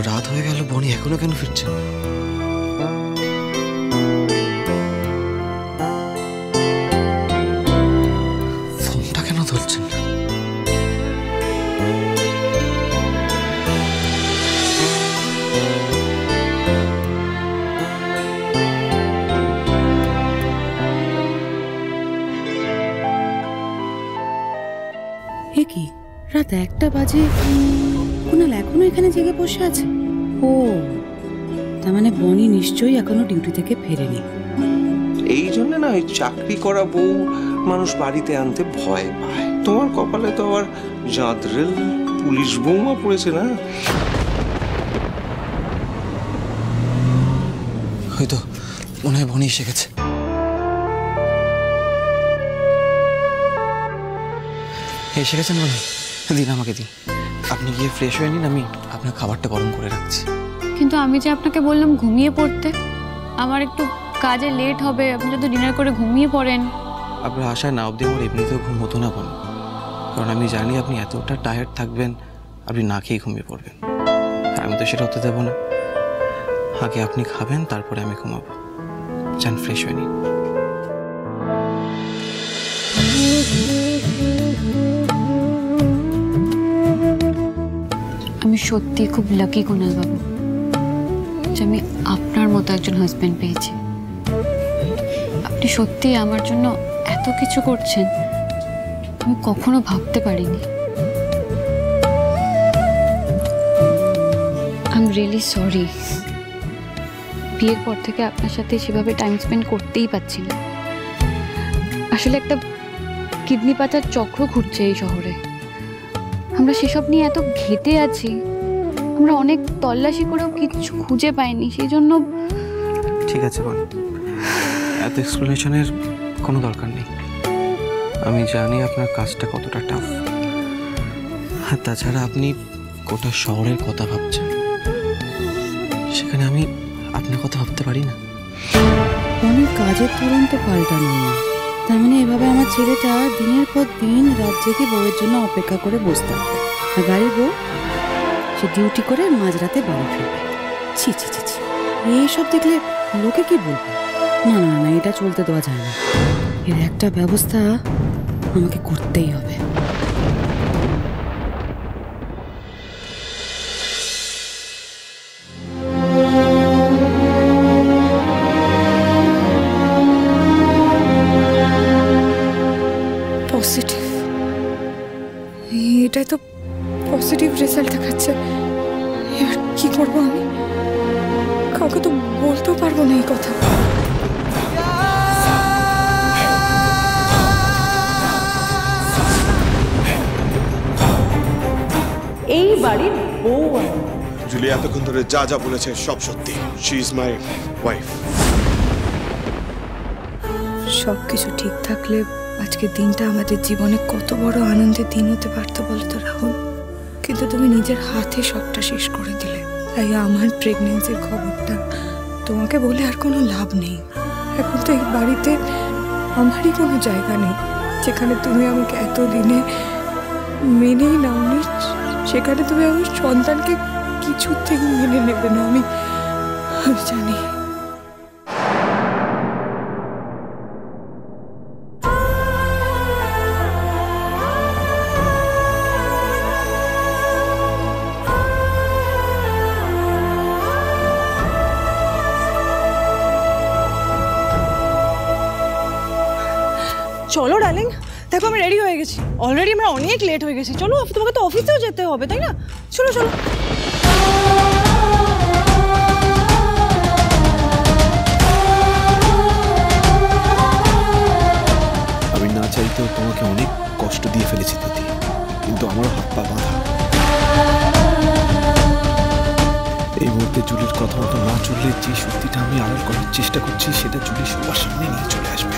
রাত হয়ে গেল, বনি এখনো কেন ফিরছে? ফোনটা কেন ধরছেন না? কি রাত 1টা বাজে, কুনাল এখনো এখানে জেগে বসে আছে? ও, তার মানে বনি নিশ্চয়ই এখনো ডিউটি থেকে ফেরেনি। এই জন্য না ওই চাকরি করা বউ মানুষ বাড়িতে আনতে ভয় পায়। তোমার কপালে তো আবার জাদরেল পুলিশ বৌমা পড়েছে না? হয়তো মনে হয় বনি এসে গেছে। এসে গেছেন বনি? দিন, আমাকে দিন। আপনি গিয়ে ফ্রেশ হয়ে নিন, আমি আপনার খাবারটা গরম করে রাখছি। কিন্তু আমি যে আপনাকে বললাম ঘুমিয়ে পড়তে, আমার একটু কাজে লেট হবে, আপনি যদি ডিনার করে ঘুমিয়ে পড়েন। আপনার আশায় না অবধি আমার এমনিতেও ঘুম হতো না বনি, কারণ আমি জানি আপনি এতটা টায়ার্ড থাকবেন, আপনি না খেয়ে ঘুমিয়ে পড়বেন। আর আমি তো সেটা হতে দেবো না। আগে আপনি খাবেন, তারপরে আমি ঘুমাবো। যান, ফ্রেশ হয়ে নিন। আমি সত্যি খুব লাকি কুনাল বাবু যে আমি আপনার মতো একজন হাজবেন্ড পেয়েছি। আপনি সত্যি আমার জন্য এত কিছু করছেন, আমি কখনো ভাবতে পারিনি। I am really sorry. বিয়ের পর থেকে আপনার সাথে সেভাবে টাইম স্পেন্ড করতেই পারছি না। আসলে একটা কিডনি পাচার চক্র ঘুরছে এই শহরে। আমরা সেসব নিয়ে এত ঘেটে আছি, আমরা অনেক তল্লাশি করেও কিছু খুঁজে পাইনি, সেই জন্য। ঠিক আছে বনি, এত এক্সপ্লেনেশনের কোনো দরকার নেই। আমি জানি আপনার কাজটা কতটা টাফ। আর তাছাড়া আপনি গোটা শহরের কথা ভাবছেন, সেখানে আমি আপনার কথা ভাবতে পারি না। অনেক কাজের তুরন্ত পাল্টানো না, তার মানে এভাবে আমার ছেলেটা দিনের পর দিন রাত জেগে বউয়ের জন্য অপেক্ষা করে বসে থাকবে, আর বাড়ির বউ সে ডিউটি করে মাঝরাতে বাড়ি ফিরবে। ছি ছি ছি ছি, এইসব দেখলে লোকে কি বলবে? না না না, এটা চলতে দেওয়া যায় না। এর একটা ব্যবস্থা আমাকে করতেই হবে। পজিটিভ, এটাই তো পজিটিভ রেজাল্ট দেখাচ্ছে। এবার কি করবো আমি? কাউকে তো বলতেও পারবো না এই কথা। এই বাড়ির বউ জুলি এতক্ষণ ধরে যা যা বলেছে সব সত্যি। She is my wife. সবকিছু ঠিক থাকলে আজকের দিনটা আমাদের জীবনে কত বড় আনন্দের দিন হতে পারতো বলতো রাহুল। কিন্তু তুমি নিজের হাতে সবটা শেষ করে দিলে। তাই আমার প্রেগনেন্সির খবরটা তোমাকে বলে আর কোনো লাভ নেই। এখন তো এই বাড়িতে আমারই কোনো জায়গা নেই। যেখানে তুমি আমাকে এতদিনে মেনেই নাওনি, সেখানে তুমি আমার সন্তানকে কিছুতেই মেনে নেবে না। আমি জানি। চলো ডার্লিং, দেখো আমি রেডি হয়ে গেছি। অলরেডি আমরা অনেক লেট হয়ে গেছি। চলো, তোমাকে তো অফিসেও যেতে হবে, তাই না? চলো চলো। আমি না চাইতেও তোমাকে অনেক কষ্ট দিয়ে ফেলেছি দিদি, কিন্তু আমারও হাত পা বাঁধা। এই মুহূর্তে জুলির কথা মতো না চললে যে সত্যিটা আমি আড়াল করার চেষ্টা করছি সেটা জুলি সবার সামনে নিয়ে চলে আসবে।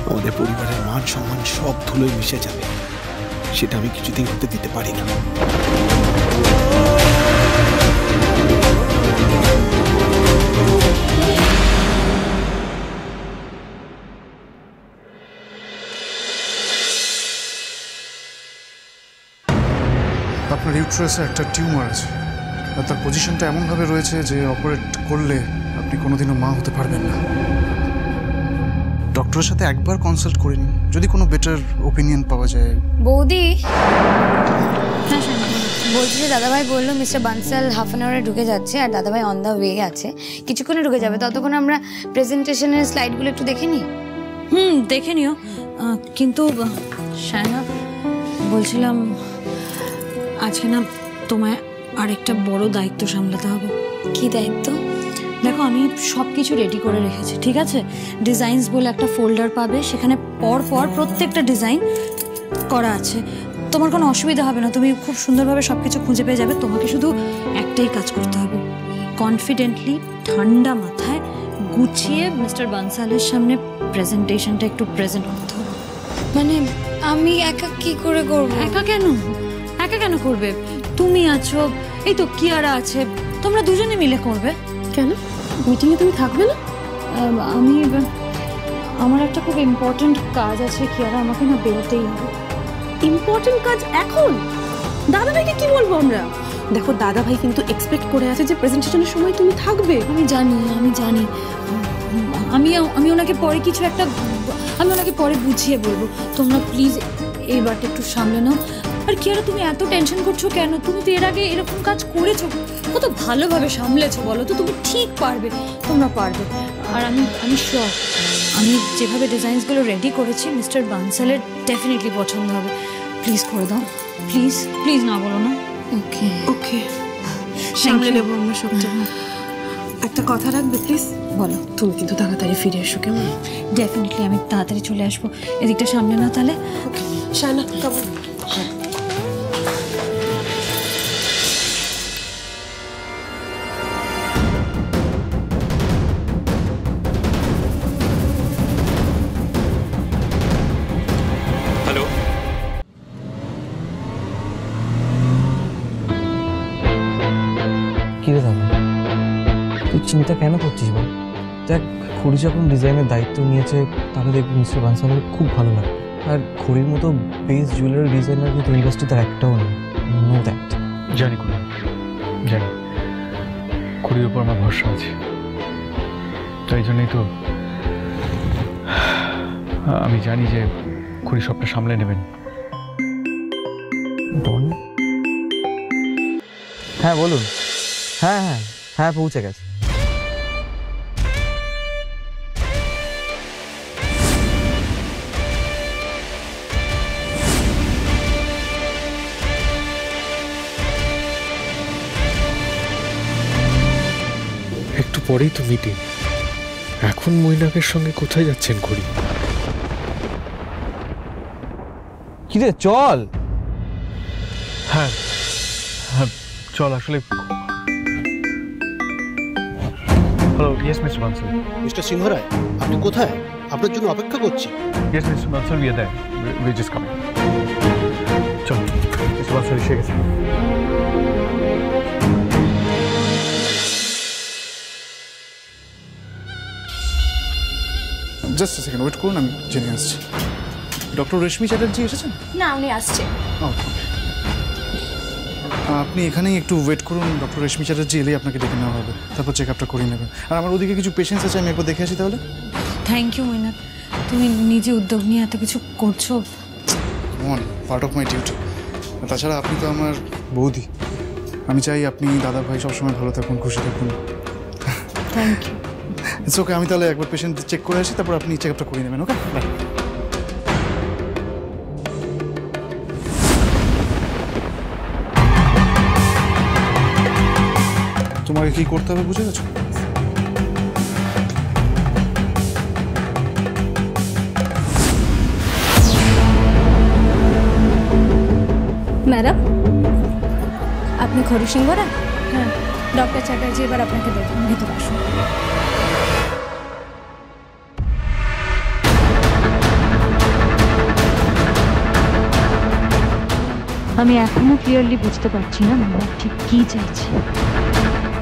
আমাদের পরিবারের মান সম্মান সব ধুলোয় মিশে যাবে। সেটা আমি কিছুতেই হতে দিতে পারি না। আপনার ইউট্রাসে একটা টিউমার আছে। আর তার পজিশনটা এমনভাবে রয়েছে যে অপারেট করলে আপনি কোনোদিনও মা হতে পারবেন না। ডক্টরের সাথে একবার কনসাল্ট করে নিন, যদি কোনো বেটার ওপিনিয়ন পাওয়া যায়। বৌদি, বলছি যে দাদাভাই বললো মিস্টার বানসাল হাফ অ্যান আওয়ারে ঢুকে যাচ্ছে আর দাদাভাই অন দ্য ওয়ে আছে, কিছুক্ষণে ঢুকে যাবে। ততক্ষণ আমরা প্রেজেন্টেশনের স্লাইডগুলো একটু দেখে নিই। দেখে নিও। কিন্তু শায়না, বলছিলাম আজকে না তোমায় আরেকটা বড় দায়িত্ব সামলাতে হবে। কি দায়িত্ব? দেখো, আমি সব কিছু রেডি করে রেখেছি, ঠিক আছে? ডিজাইনস বলে একটা ফোল্ডার পাবে, সেখানে পর পর প্রত্যেকটা ডিজাইন করা আছে। তোমার কোনো অসুবিধা হবে না, তুমি খুব সুন্দরভাবে সব কিছু খুঁজে পেয়ে যাবে। তোমাকে শুধু একটাই কাজ করতে হবে, কনফিডেন্টলি ঠান্ডা মাথায় গুছিয়ে মিস্টার বানসালের সামনে প্রেজেন্টেশনটা একটু প্রেজেন্ট করতে হবে। মানে আমি একা কি করে করবো? একা কেন করবে? তুমি আছো, এই তো কিয়ারা আছে, তোমরা দুজনে মিলে করবে। কেন মিটিংয়ে তুমি থাকবে না? আমার একটা খুব ইম্পর্টেন্ট কাজ আছে কিয়ারা, আমাকে না বেরোতেই হবে। ইম্পর্টেন্ট কাজ এখন? দাদাভাইকে কি বলবো আমরা? দেখো, দাদাভাই কিন্তু এক্সপেক্ট করে আছে যে প্রেজেন্টেশনের সময় তুমি থাকবে। আমি জানি আমি ওনাকে পরে কিছু একটা পরে বুঝিয়ে বলবো। তোমরা প্লিজ এইবারটা একটু সামলে নাও। আর কিয়ারা, তুমি এত টেনশন করছো কেন? তুমি তো এর আগে এরকম কাজ করেছো, কত ভালোভাবে সামলেছো বলো তো। তুমি ঠিক পারবে, তোমরা পারবে। আর আমি শিওর, আমি যেভাবে ডিজাইনসগুলো রেডি করেছি মিস্টার বানসালের ডেফিনেটলি পছন্দ হবে। প্লিজ করে দাও, প্লিজ না বলো না। ওকে, সামলে নেবো আমরা সবটা। একটা কথা রাখবে প্লিজ? বলো। তুমি কিন্তু তাড়াতাড়ি ফিরে এসো, কেমন? ডেফিনেটলি আমি তাড়াতাড়ি চলে আসবো। এদিকটা সামনে না তাহলে? ওকে শায়না, কেমন? হ্যালো, কি রে দাদা, তুই চিন্তা কেন করছিস বল? দেখ, খুড়ি যখন ডিজাইনের দায়িত্ব নিয়েছে তাহলে দেখবি মিস্টার বানসালের খুব ভালো লাগবে। আর খুড়ির মতো বেস্ট জুয়েলারি ডিজাইনার কিন্তু ইন্ডাস্ট্রিতে একটাও নেই, নো দ্যাট। জানি খুড়ি, জানি খুড়ির উপর আমার ভরসা আছে, তাই জন্যই তো আমি জানি যে খুড়ি সবটা সামলে নেবেন। হ্যাঁ বলুন। হ্যাঁ পৌঁছে গেছে। একটু পরেই তো মিটিং, এখন মৈনাকের সঙ্গে কোথায় যাচ্ছেন খুড়ি? কি রে, চল। হ্যাঁ চল। আসলে hello, yes mister Bansal. Mister Singha Roy, আপনি কোথায়? আপনার জন্য অপেক্ষা করছি। Yes mister Bansal, we are there, we just coming. চল, মিস্টার বানসাল এসে গেছে। জাস্ট সেকেন্ড ওয়েট করুন, আমি জেনে আসছি। ডক্টর রেশমি চ্যাটার্জি এসেছেন? না, উনি আসছে। আপনি এখানেই একটু ওয়েট করুন, ডক্টর রেশমি চ্যাটার্জি এলেই আপনাকে ডেকে নেওয়া হবে, তারপর চেক আপটা করিয়ে নেবেন। আর আমার ওদিকে কিছু পেশেন্টস আছে, আমি একবার দেখে আসি তাহলে। থ্যাংক ইউ মৈনাক, তুমি নিজে উদ্যোগ নিয়ে এত কিছু করছো। Part of my duty. তাছাড়া আপনি তো আমার বৌদি, আমি চাই আপনি দাদা ভাই সবসময় ভালো থাকুন, খুশি থাকুন। Thank you. ইটস ওকে, আমি তাহলে একবার পেশেন্ট চেক করে আসি, তারপর আপনি চেক আপটা করিয়ে নেবেন। ওকে, বাই। তোমাকে কি করতে হবে বুঝে গেছো? ম্যাডাম, আপনি খড়ি সিংহ রায়? হ্যাঁ, ডক্টর চ্যাটার্জি এবার আপনাকে দেখুন, ভিতরে আসুন। আমি এখনো ক্লিয়ারলি বুঝতে পারছি না মামা ঠিক কি চাইছে,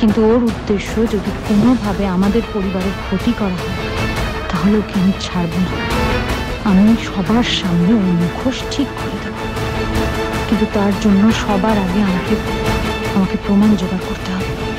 কিন্তু ওর উদ্দেশ্য যদি কোনোভাবে আমাদের পরিবারের ক্ষতি করা হয় তাহলে ওকে আমি ছাড়ব না। আমি সবার সামনে ওর মুখোশ ঠিক করে দেব, কিন্তু তার জন্য সবার আগে আমাকে আমাকে প্রমাণ জোগাড় করতে হবে।